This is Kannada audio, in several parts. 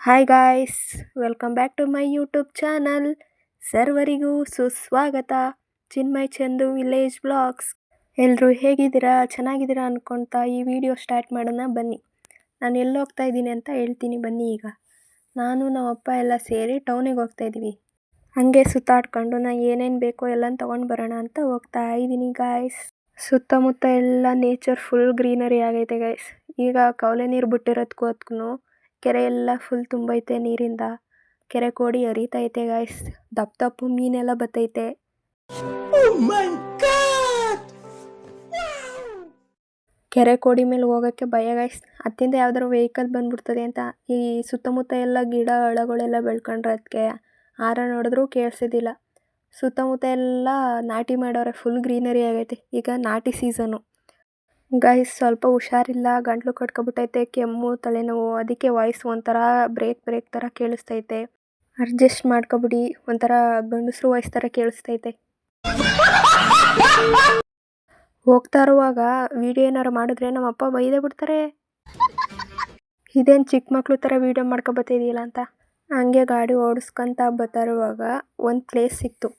Hi guys, welcome back to my YouTube channel. ಸರ್ವರಿಗೂ ಸುಸ್ವಾಗತ. Chinmay Chandu village blogs. ಎಲ್ಲರೂ ಹೇಗಿದ್ದೀರಾ, ಚೆನ್ನಾಗಿದ್ದೀರಾ ಅಂದ್ಕೊಳ್ತಾ ಈ ವಿಡಿಯೋ ಸ್ಟಾರ್ಟ್ ಮಾಡೋಣ ಬನ್ನಿ. ನಾನು ಎಲ್ಲಿ ಹೋಗ್ತಾ ಇದ್ದೀನಿ ಅಂತ ಹೇಳ್ತೀನಿ ಬನ್ನಿ. ಈಗ ನಾನು ನಮ್ಮಪ್ಪ ಎಲ್ಲ ಸೇರಿ ಟೌನಿಗೆ ಹೋಗ್ತಾ ಇದ್ದೀವಿ. ಹಾಗೆ ಸುತ್ತಾಡ್ಕೊಂಡು ನಾನು ಏನೇನು ಬೇಕೋ ಎಲ್ಲ ತೊಗೊಂಡು ಬರೋಣ ಅಂತ ಹೋಗ್ತಾ ಇದ್ದೀನಿ ಗಾಯ್ಸ್. ಸುತ್ತಮುತ್ತ ಎಲ್ಲ ನೇಚರ್ ಫುಲ್ ಗ್ರೀನರಿ ಆಗೈತೆ ಗೈಸ್. ಈಗ ಕವಲೆ ನೀರು ಬಿಟ್ಟಿರೋದಕ್ಕೂ ಕೆರೆ ಎಲ್ಲ ಫುಲ್ ತುಂಬೈತೆ ನೀರಿಂದ. ಕೆರೆ ಕೋಡಿ ಹರಿತೈತೆ ಗಾಯ್ಸ್. ದಪ್ಪು ಮೀನೆಲ್ಲ ಬತ್ತೈತೆ. ಕೆರೆ ಕೋಡಿ ಮೇಲೆ ಹೋಗೋಕ್ಕೆ ಭಯ ಗಾಯ್ಸ್. ಅತ್ತಿಂದ ಯಾವ್ದಾದ್ರು ವೆಹಿಕಲ್ ಬಂದ್ಬಿಡ್ತದೆ ಅಂತ. ಈ ಸುತ್ತಮುತ್ತ ಎಲ್ಲ ಗಿಡ ಹಳಗಳೆಲ್ಲ ಬೆಳ್ಕೊಂಡ್ರೆ ಅದಕ್ಕೆ ಆರ ನೋಡಿದ್ರೂ ಕೇಳಿಸೋದಿಲ್ಲ. ಸುತ್ತಮುತ್ತ ಎಲ್ಲ ನಾಟಿ ಮಾಡೋರೆ, ಫುಲ್ ಗ್ರೀನರಿ ಆಗೈತೆ. ಈಗ ನಾಟಿ ಸೀಸನು ಗೈಸ್. ಸ್ವಲ್ಪ ಹುಷಾರಿಲ್ಲ, ಗಂಟ್ಲು ಕಟ್ಕೊಬಿಟ್ಟೈತೆ, ಕೆಮ್ಮು, ತಲೆನೋವು. ಅದಕ್ಕೆ ವಾಯ್ಸ್ ಒಂಥರ ಬ್ರೇಕ್ ಥರ ಕೇಳಿಸ್ತೈತೆ. ಅಡ್ಜಸ್ಟ್ ಮಾಡ್ಕೊಬಿಡಿ. ಒಂಥರ ಗಂಡಸ್ರು ವಾಯ್ಸ್ ಥರ ಕೇಳಿಸ್ತೈತೆ. ಹೋಗ್ತಾ ಇರುವಾಗ ವಿಡಿಯೋ ಏನಾರು ಮಾಡಿದ್ರೆ ನಮ್ಮಪ್ಪ ಬೈದೇ ಬಿಡ್ತಾರೆ. ಇದೇನು ಚಿಕ್ಕ ಮಕ್ಳು ಥರ ವಿಡಿಯೋ ಮಾಡ್ಕೊಬತ್ತಿದೆಯಲ್ಲ ಅಂತ. ಹಂಗೆ ಗಾಡಿ ಓಡಿಸ್ಕೊಂತ ಬರ್ತಾ ಇರುವಾಗ ಒಂದು ಪ್ಲೇಸ್ ಸಿಕ್ತು.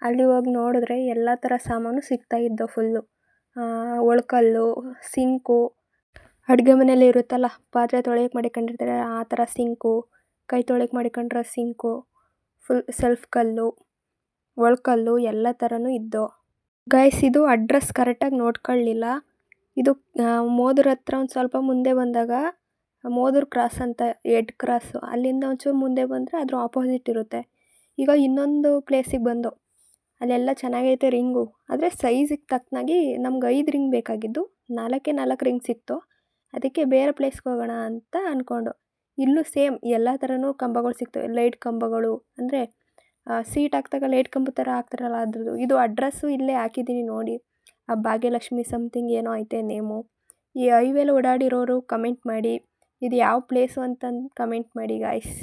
ಅಲ್ಲಿ ಹೋಗಿ ನೋಡಿದ್ರೆ ಎಲ್ಲ ಥರ ಸಾಮಾನು ಸಿಗ್ತಾಯಿದ್ದೋ ಫುಲ್ಲು. ಒಳ್ಕಲ್ಲು, ಸಿಂಕು, ಅಡುಗೆ ಮನೇಲಿ ಇರುತ್ತಲ್ಲ ಪಾತ್ರೆ ತೊಳೆಯೋಕೆ ಮಾಡಿಕೊಂಡಿರ್ತಾರೆ ಆ ಥರ ಸಿಂಕು, ಕೈ ತೊಳೆಯೋಕೆ ಮಾಡಿಕೊಂಡ್ರೆ ಸಿಂಕು, ಫುಲ್ ಸೆಲ್ಫ್ ಕಲ್ಲು, ಒಳ್ಕಲ್ಲು ಎಲ್ಲ ಥರನೂ ಇದ್ದೋ ಗೈಸ್. ಇದು ಅಡ್ರೆಸ್ ಕರೆಕ್ಟಾಗಿ ನೋಡ್ಕೊಳ್ಳಿಲ್ಲ. ಇದು ಮೋದ್ರ ಹತ್ರ ಒಂದು ಸ್ವಲ್ಪ ಮುಂದೆ ಬಂದಾಗ ಮೋದ್ರ ಕ್ರಾಸ್ ಅಂತ, ಎಡ್ ಕ್ರಾಸು, ಅಲ್ಲಿಂದ ಒಂಚೂರು ಮುಂದೆ ಬಂದರೆ ಅದ್ರ ಆಪೋಸಿಟ್ ಇರುತ್ತೆ. ಈಗ ಇನ್ನೊಂದು ಪ್ಲೇಸಿಗೆ ಬಂದು ಅಲ್ಲೆಲ್ಲ ಚೆನ್ನಾಗೈತೆ ರಿಂಗು. ಆದರೆ ಸೈಜಿಗೆ ತಕ್ಕನಾಗಿ ನಮ್ಗೆ 5 ರಿಂಗ್ ಬೇಕಾಗಿದ್ದು, 4 ರಿಂಗ್ ಸಿಕ್ತು. ಅದಕ್ಕೆ ಬೇರೆ ಪ್ಲೇಸ್ಗೆ ಹೋಗೋಣ ಅಂತ ಅಂದ್ಕೊಂಡು. ಇಲ್ಲೂ ಸೇಮ್ ಎಲ್ಲ ಥರನೂ ಕಂಬಗಳು ಸಿಗ್ತವೆ. ಲೈಟ್ ಕಂಬಗಳು ಅಂದರೆ ಸೀಟ್ ಹಾಕ್ದಾಗ ಲೈಟ್ ಕಂಬ ಥರ ಹಾಕ್ತಾರಲ್ಲ ಅದ್ರದ್ದು. ಇದು ಅಡ್ರೆಸ್ಸು ಇಲ್ಲೇ ಹಾಕಿದ್ದೀನಿ ನೋಡಿ. ಆ ಭಾಗ್ಯಲಕ್ಷ್ಮಿ ಸಮಥಿಂಗ್ ಏನೋ ಐತೆ ನೇಮು. ಈ ಹೈವೇಲಿ ಓಡಾಡಿರೋರು ಕಮೆಂಟ್ ಮಾಡಿ, ಇದು ಯಾವ ಪ್ಲೇಸು ಅಂತಂದು ಕಮೆಂಟ್ ಮಾಡಿ ಗಾಯ್ಸ್.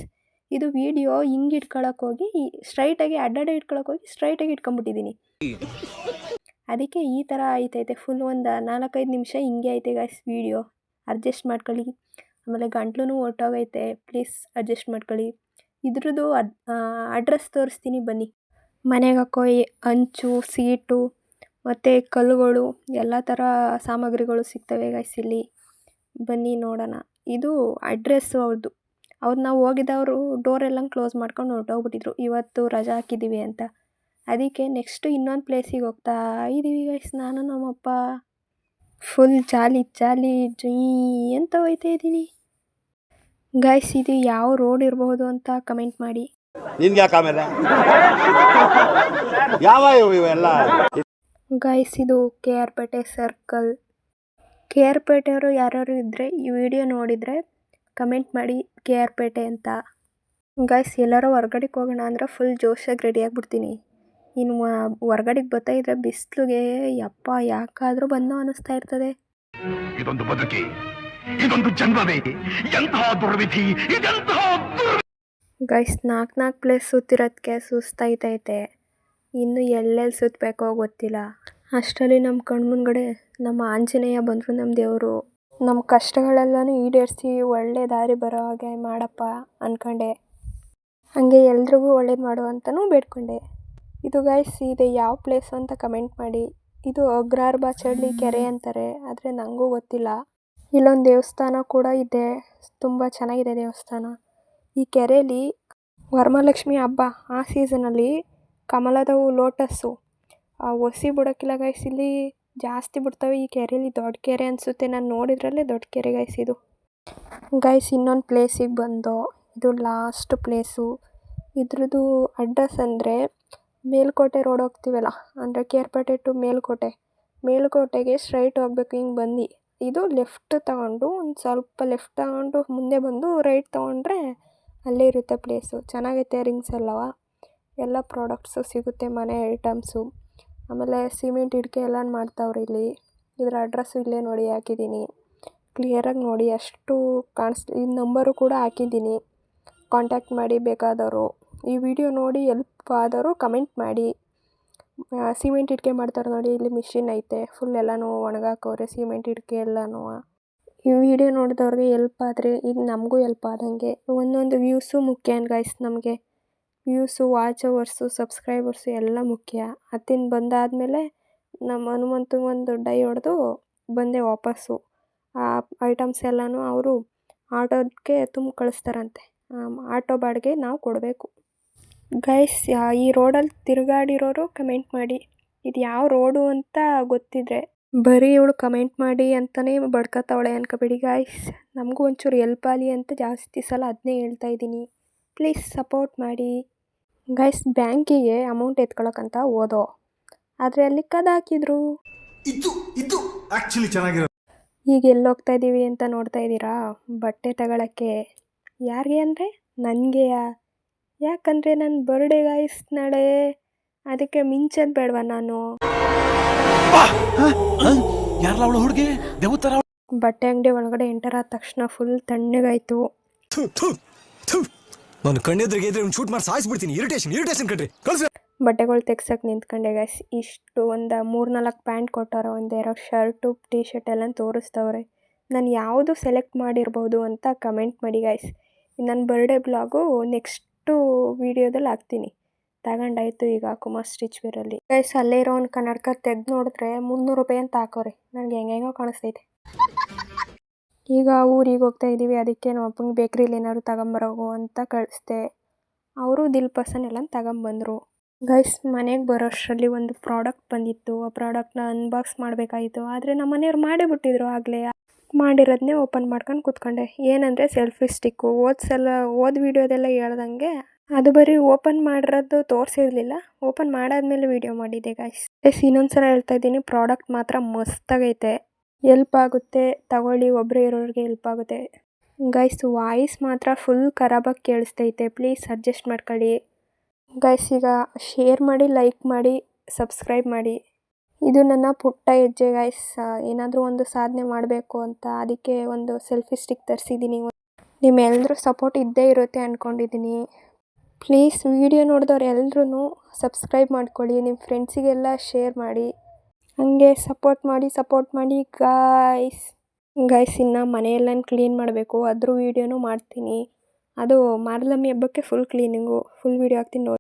ಇದು ವಿಡಿಯೋ ಹಿಂಗೆ ಇಟ್ಕೊಳಕ್ಕೋಗಿ ಸ್ಟ್ರೈಟಾಗಿ ಅಡ್ಡಾಡಿ ಇಟ್ಕೊಳಕ್ಕೋಗಿ ಸ್ಟ್ರೈಟಾಗಿ ಇಟ್ಕೊಂಬಿಟ್ಟಿದ್ದೀನಿ. ಅದಕ್ಕೆ ಈ ಥರ ಐತೈತೆ. ಫುಲ್ ಒಂದು 4-5 ನಿಮಿಷ ಹಿಂಗೆ ಐತೆ ಗಾಯ್ಸ್ ವಿಡಿಯೋ. ಅಡ್ಜಸ್ಟ್ ಮಾಡ್ಕೊಳ್ಳಿ. ಆಮೇಲೆ ಗಂಟ್ಲು ಹೊರ್ಟೋಗೈತೆ, ಪ್ಲೀಸ್ ಅಡ್ಜಸ್ಟ್ ಮಾಡ್ಕೊಳ್ಳಿ. ಇದ್ರದ್ದು ಅಡ್ರೆಸ್ ತೋರಿಸ್ತೀನಿ ಬನ್ನಿ. ಮನೆಗೆ ಹಾಕೋ ಹಂಚು, ಸೀಟು ಮತ್ತು ಕಲ್ಲುಗಳು ಎಲ್ಲ ಥರ ಸಾಮಗ್ರಿಗಳು ಸಿಗ್ತವೆ ಗಾಯ್ಸ್ ಇಲ್ಲಿ. ಬನ್ನಿ ನೋಡೋಣ. ಇದು ಅಡ್ರೆಸ್ಸು ಅವ್ರದ್ದು. ನಾವು ಹೋಗಿದ್ದವರು ಡೋರೆಲ್ಲ ಕ್ಲೋಸ್ ಮಾಡ್ಕೊಂಡು ಹೊರಟೋಗ್ಬಿಟ್ಟಿದ್ರು, ಇವತ್ತು ರಜಾ ಹಾಕಿದ್ದೀವಿ ಅಂತ. ಅದಕ್ಕೆ ನೆಕ್ಸ್ಟು ಇನ್ನೊಂದು ಪ್ಲೇಸಿಗೆ ಹೋಗ್ತಾ ಇದ್ದೀವಿ ಗೈಸ್. ನಾನು ನಮ್ಮಪ್ಪ ಫುಲ್ ಜಾಲಿ ಜೀ ಅಂತ ಹೋಯ್ತಾ ಇದ್ದೀನಿ ಗೈಸ್. ಇದು ಯಾವ ರೋಡ್ ಇರಬಹುದು ಅಂತ ಕಮೆಂಟ್ ಮಾಡಿ. ಗೈಸ್ ಇದು KR ಪೇಟೆ ಸರ್ಕಲ್. KR ಪೇಟೆಯವರು ಯಾರು ಇದ್ದರೆ ಈ ವಿಡಿಯೋ ನೋಡಿದರೆ ಕಮೆಂಟ್ ಮಾಡಿ KR ಪೇಟೆ ಅಂತ. ಗೈಸ್ ಎಲ್ಲರೂ ಹೊರ್ಗಡೆಗೆ ಹೋಗೋಣ ಅಂದರೆ ಫುಲ್ ಜೋಶಾಗಿ ರೆಡಿ ಆಗಿಬಿಡ್ತೀನಿ. ಇನ್ನು ಹೊರ್ಗಡೆಗೆ ಬರ್ತಾ ಇದ್ರೆ ಬಿಸಿಲಿಗೆ ಯಪ್ಪ ಯಾಕಾದರೂ ಬಂದು ಅನ್ನಿಸ್ತಾ ಇರ್ತದೆ. ಇದೊಂದು ಬದುಕಿ, ಇದೊಂದು ಜನ್ಮವೇ, ಎಂತಹ ದುರ್ವಿಧಿ, ಇದೆಂತಹ ಗೈಸ್ 4 ಪ್ಲೇಸ್ ಸುತ್ತಿರೋದಕ್ಕೆ ಸುಸ್ತಾಯ್ತೈತೆ. ಇನ್ನು ಎಲ್ಲೆಲ್ಲಿ ಸುತ್ತಬೇಕೋ ಗೊತ್ತಿಲ್ಲ. ಅಷ್ಟರಲ್ಲಿ ನಮ್ಮ ಕಣ್ಮುಂದ್ಗಡೆ ನಮ್ಮ ಆಂಜನೇಯ ಬಂದರು, ನಮ್ಮ ದೇವರು. ನಮ್ಮ ಕಷ್ಟಗಳೆಲ್ಲನೂ ಈಡೇರಿಸಿ ಒಳ್ಳೆ ದಾರಿ ಬರೋ ಹಾಗೆ ಮಾಡಪ್ಪ ಅಂದ್ಕೊಂಡೆ. ಹಾಗೆ ಎಲ್ರಿಗೂ ಒಳ್ಳೇದು ಮಾಡು ಅಂತಲೂ ಬೇಡ್ಕೊಂಡೆ. ಇದು ಗೈಸ್ ಇದು ಯಾವ ಪ್ಲೇಸು ಅಂತ ಕಮೆಂಟ್ ಮಾಡಿ. ಇದು ಅಗ್ರಾರ್ ಬಾಚಹಳ್ಳಿ ಕೆರೆ ಅಂತಾರೆ, ಆದರೆ ನನಗೂ ಗೊತ್ತಿಲ್ಲ. ಇಲ್ಲೊಂದು ದೇವಸ್ಥಾನ ಕೂಡ ಇದೆ, ತುಂಬ ಚೆನ್ನಾಗಿದೆ ದೇವಸ್ಥಾನ. ಈ ಕೆರೆಯಲ್ಲಿ ವರಮಹಾಲಕ್ಷ್ಮಿ ಹಬ್ಬ ಆ ಸೀಸನಲ್ಲಿ ಕಮಲದ ಹೂ, ಲೋಟಸ್ಸು ಒಸಿ ಬಿಡೋಕ್ಕಿಲ್ಲ ಗೈಸ್. ಇಲ್ಲಿ ಜಾಸ್ತಿ ಬಿಡ್ತವೆ ಈ ಕೆರೆಯಲ್ಲಿ. ದೊಡ್ಡ ಕೆರೆ ಅನಿಸುತ್ತೆ, ನಾನು ನೋಡಿದ್ರಲ್ಲೇ ದೊಡ್ಡ ಕೆರೆ ಗೈಸ್ ಇದು. ಗೈಸ್ ಇನ್ನೊಂದು ಪ್ಲೇಸಿಗೆ ಬಂದು, ಇದು ಲಾಸ್ಟ್ ಪ್ಲೇಸು. ಇದ್ರದ್ದು ಅಡ್ರೆಸ್ ಅಂದರೆ ಮೇಲುಕೋಟೆ ರೋಡ್ ಹೋಗ್ತೀವಲ್ಲ, ಅಂದರೆ KR ಪೇಟೆ ಟು ಮೇಲುಕೋಟೆಗೆ ಸ್ಟ್ರೈಟ್ ಹೋಗ್ಬೇಕು. ಹಿಂಗೆ ಬಂದು ಇದು ಲೆಫ್ಟ್ ತಗೊಂಡು ಒಂದು ಸ್ವಲ್ಪ ಲೆಫ್ಟ್ ತಗೊಂಡು ಮುಂದೆ ಬಂದು ರೈಟ್ ತೊಗೊಂಡ್ರೆ ಅಲ್ಲೇ ಇರುತ್ತೆ ಪ್ಲೇಸು. ಚೆನ್ನಾಗೈತೆ. ರಿಂಗ್ಸ್ ಎಲ್ಲ ಪ್ರಾಡಕ್ಟ್ಸು ಸಿಗುತ್ತೆ, ಮನೆ ಐಟಮ್ಸು. ಆಮೇಲೆ ಸಿಮೆಂಟ್ ಇಟ್ಕೆ ಎಲ್ಲ ಮಾಡ್ತಾವ್ರೆ ಇಲ್ಲಿ. ಇದರ ಅಡ್ರೆಸ್ಸು ಇಲ್ಲೇ ನೋಡಿ ಹಾಕಿದ್ದೀನಿ, ಕ್ಲಿಯರಾಗಿ ನೋಡಿ. ಅಷ್ಟು ಈ ನಂಬರು ಕೂಡ ಹಾಕಿದ್ದೀನಿ, ಕಾಂಟ್ಯಾಕ್ಟ್ ಮಾಡಿ ಬೇಕಾದವರು. ಈ ವಿಡಿಯೋ ನೋಡಿ ಎಲ್ಪ್ ಆದವರು ಕಮೆಂಟ್ ಮಾಡಿ. ಸಿಮೆಂಟ್ ಇಟ್ಕೆ ಮಾಡ್ತಾರೆ ನೋಡಿ, ಇಲ್ಲಿ ಮಿಷಿನ್ ಐತೆ. ಫುಲ್ ಎಲ್ಲನೂ ಒಣಗಾಕವ್ರೆ ಸಿಮೆಂಟ್ ಇಟ್ಕೆ ಎಲ್ಲನೂ. ಈ ವಿಡಿಯೋ ನೋಡಿದವ್ರಿಗೆ ಎಲ್ಪ್ ಆದರೆ ಈಗ ನಮಗೂ ಎಲ್ಪ್ ಆದಂಗೆ. ಒಂದೊಂದು ವ್ಯೂಸು ಮುಖ್ಯ ಗೈಸ್ ನಮಗೆ. ವ್ಯೂಸು, ವಾಚ್ ಅವರ್ಸು, ಸಬ್ಸ್ಕ್ರೈಬರ್ಸು ಎಲ್ಲ ಮುಖ್ಯ. ಅತ್ತಿಂದ ಬಂದಾದಮೇಲೆ ನಮ್ಮ ಹನುಮಂತಂಗೆ ಒಂದು ಡೈ ಹೊಡೆದು ಬಂದೆ ವಾಪಸ್ಸು. ಆ ಐಟಮ್ಸ್ ಎಲ್ಲನೂ ಅವರು ಆಟೋದಕ್ಕೆ ತುಂಬ ಕಳಿಸ್ತಾರಂತೆ. ಆಟೋ ಬಾಡಿಗೆ ನಾವು ಕೊಡಬೇಕು. ಗೈಸ್ ಈ ರೋಡಲ್ಲಿ ತಿರುಗಾಡಿರೋರು ಕಮೆಂಟ್ ಮಾಡಿ. ಇದು ಯಾವ ರೋಡು ಅಂತ ಗೊತ್ತಿದ್ರೆ. ಬರೀ ಇವಳು ಕಮೆಂಟ್ ಮಾಡಿ ಅಂತಲೇ ಬಡ್ಕೊತಾವಳೆ ಅನ್ಕೋಬೇಡಿ ಗಾಯ್ಸ್. ನಮಗೂ ಒಂಚೂರು ಎಲ್ಪ್ ಆಗಲಿ ಅಂತ ಜಾಸ್ತಿ ಸಲ ಅದನ್ನೇ ಹೇಳ್ತಾ ಇದ್ದೀನಿ. ಪ್ಲೀಸ್ ಸಪೋರ್ಟ್ ಮಾಡಿ ಗೈಸ್. ಬ್ಯಾಂಕಿಗೆ ಅಮೌಂಟ್ ಎತ್ಕೊಳ್ಳೋಕ್ಕಂತ ಹೋದೋ, ಆದರೆ ಅಲ್ಲಿ ಕದ ಹಾಕಿದ್ರು. ಇದು ಆಕ್ಚುಲಿ ಚೆನ್ನಾಗಿರೋ. ಈಗ ಎಲ್ಲಿ ಹೋಗ್ತಾ ಇದ್ದೀವಿ ಅಂತ ನೋಡ್ತಾ ಇದ್ದೀರಾ? ಬಟ್ಟೆ ತಗೊಳಕ್ಕೆ. ಯಾರಿಗೆ ಅಂದರೆ ನನಗೆಯಾ? ಯಾಕಂದರೆ ನನ್ನ ಬರ್ಡೇ ಗಾಯ್ಸ್ ನಾಳೆ. ಅದಕ್ಕೆ ಮಿಂಚೋದು ಬೇಡವಾ ನಾನು? ಬಟ್ಟೆ ಅಂಗಡಿ ಒಳಗಡೆ ಎಂಟರ್ ಆದ ತಕ್ಷಣ ಫುಲ್ ತಣ್ಣಗಾಯ್ತು. ನಾನು ಕಣ್ಣೆದ್ರಿಗೆ ಇದ್ರೆ ಶೂಟ್ ಮಾಡಿ ಸಾಯಿಸ್ಬಿಡ್ತೀನಿ. ಇರಿಟೇಷನ್ ಕಣ್ರಿ. ಬಟ್ಟೆಗಳು ತೆಗ್ಸಕ್ಕೆ ನಿಂತ್ಕೊಂಡೆ ಗೈಸ್. ಇಷ್ಟು ಒಂದು 3-4 ಪ್ಯಾಂಟ್ ಕೊಟ್ಟಾರ, ಒಂದೆರಡು ಶರ್ಟು, ಟೀ ಶರ್ಟ್ ಎಲ್ಲ ತೋರಿಸ್ತವ್ರೆ. ನಾನು ಯಾವುದು ಸೆಲೆಕ್ಟ್ ಮಾಡಿರ್ಬೋದು ಅಂತ ಕಮೆಂಟ್ ಮಾಡಿ ಗೈಸ್. ನನ್ನ ಬರ್ಡೇ ಬ್ಲಾಗು ನೆಕ್ಸ್ಟು ವೀಡಿಯೋದಲ್ಲಿ ಹಾಕ್ತೀನಿ. ತಗೊಂಡಾಯ್ತು ಈಗ ಕುಮಾರ್ ಸ್ಟಿಚ್ ವೇರಲ್ಲಿ ಗೈಸ್. ಅಲ್ಲೇ ಇರೋ ಒಂದು ಕನ್ನಡಕ ತೆಗೆದು ನೋಡಿದ್ರೆ 300 ರೂಪಾಯಿ ಅಂತ ಹಾಕೋರೆ. ನನಗೆ ಹೆಂಗೆಂಗೋ ಕಾಣಿಸ್ತೈತೆ. ಈಗ ಊರಿಗೆ ಹೋಗ್ತಾ ಇದ್ದೀವಿ, ಅದಕ್ಕೆ ನಮ್ಮ ಅಪ್ಪಂಗೆ ಬೇಕ್ರಿಲಿ ಏನಾದ್ರು ತಗೊಂಬರೋಗು ಅಂತ ಕಳಿಸ್ದೆ. ಅವರು ದಿಲ್ ಪಸಂದ್ ಎಲ್ಲ ತಗೊಂಬಂದರು ಗೈಸ್. ಮನೆಗೆ ಬರೋಷ್ಟರಲ್ಲಿ ಒಂದು ಪ್ರಾಡಕ್ಟ್ ಬಂದಿತ್ತು. ಆ ಪ್ರಾಡಕ್ಟ್ನ ಅನ್ಬಾಕ್ಸ್ ಮಾಡಬೇಕಾಯಿತು, ಆದರೆ ನಮ್ಮ ಮನೆಯವ್ರು ಮಾಡೇ ಬಿಟ್ಟಿದ್ರು. ಆಗಲೇ ಮಾಡಿರೋದನ್ನೇ ಓಪನ್ ಮಾಡ್ಕೊಂಡು ಕೂತ್ಕೊಂಡೆ. ಏನಂದರೆ ಸೆಲ್ಫಿ ಸ್ಟಿಕ್ಕು. ಹೋದ ವೀಡಿಯೋದೆಲ್ಲ ಹೇಳ್ದಂಗೆ ಅದು ಬರೀ ಓಪನ್ ಮಾಡಿರೋದು ತೋರಿಸಿರಲಿಲ್ಲ. ಓಪನ್ ಮಾಡಾದ್ಮೇಲೆ ವೀಡಿಯೋ ಮಾಡಿದ್ದೆ ಗಾಯ್ಸ್. ಇನ್ನೊಂದ್ಸಲ ಹೇಳ್ತಾ ಇದ್ದೀನಿ, ಪ್ರಾಡಕ್ಟ್ ಮಾತ್ರ ಮಸ್ತಾಗೈತೆ. ಎಲ್ಪ್ ಆಗುತ್ತೆ, ತಗೊಳ್ಳಿ. ಒಬ್ಬರೇ ಇರೋರಿಗೆ ಎಲ್ಪ್ ಆಗುತ್ತೆ ಗೈಸ್. ವಾಯ್ಸ್ ಮಾತ್ರ ಫುಲ್ ಖರಾಬಾಗಿ ಕೇಳಿಸ್ತೈತೆ. ಪ್ಲೀಸ್ ಅಡ್ಜಸ್ಟ್ ಮಾಡ್ಕೊಳ್ಳಿ ಗೈಸ್. ಈಗ ಶೇರ್ ಮಾಡಿ, ಲೈಕ್ ಮಾಡಿ, ಸಬ್ಸ್ಕ್ರೈಬ್ ಮಾಡಿ. ಇದು ನನ್ನ ಪುಟ್ಟ ಹೆಜ್ಜೆ ಗೈಸ್. ಏನಾದರೂ ಒಂದು ಸಾಧನೆ ಮಾಡಬೇಕು ಅಂತ ಅದಕ್ಕೆ ಒಂದು ಸೆಲ್ಫಿ ಸ್ಟಿಕ್ ತರಿಸಿದ್ದೀನಿ. ನಿಮ್ಮೆಲ್ಲರೂ ಸಪೋರ್ಟ್ ಇದ್ದೇ ಇರುತ್ತೆ ಅಂದ್ಕೊಂಡಿದ್ದೀನಿ. ಪ್ಲೀಸ್ ವಿಡಿಯೋ ನೋಡಿದವ್ರು ಎಲ್ಲರೂ ಸಬ್ಸ್ಕ್ರೈಬ್ ಮಾಡ್ಕೊಳ್ಳಿ. ನಿಮ್ಮ ಫ್ರೆಂಡ್ಸಿಗೆಲ್ಲ ಶೇರ್ ಮಾಡಿ. ಹಾಗೆ ಸಪೋರ್ಟ್ ಮಾಡಿ ಗಾಯ್ಸ್. ಇನ್ನು ಮನೆಯೆಲ್ಲ ಕ್ಲೀನ್ ಮಾಡಬೇಕು. ಅದ್ರ ವೀಡಿಯೋನೂ ಮಾಡ್ತೀನಿ. ಅದು ಮಾರ್ಲಮ್ಮಿ ಹಬ್ಬಕ್ಕೆ ಫುಲ್ ಕ್ಲೀನಿಂಗು. ಫುಲ್ ವೀಡಿಯೋ ಹಾಕ್ತೀನಿ ನೋಡಿ.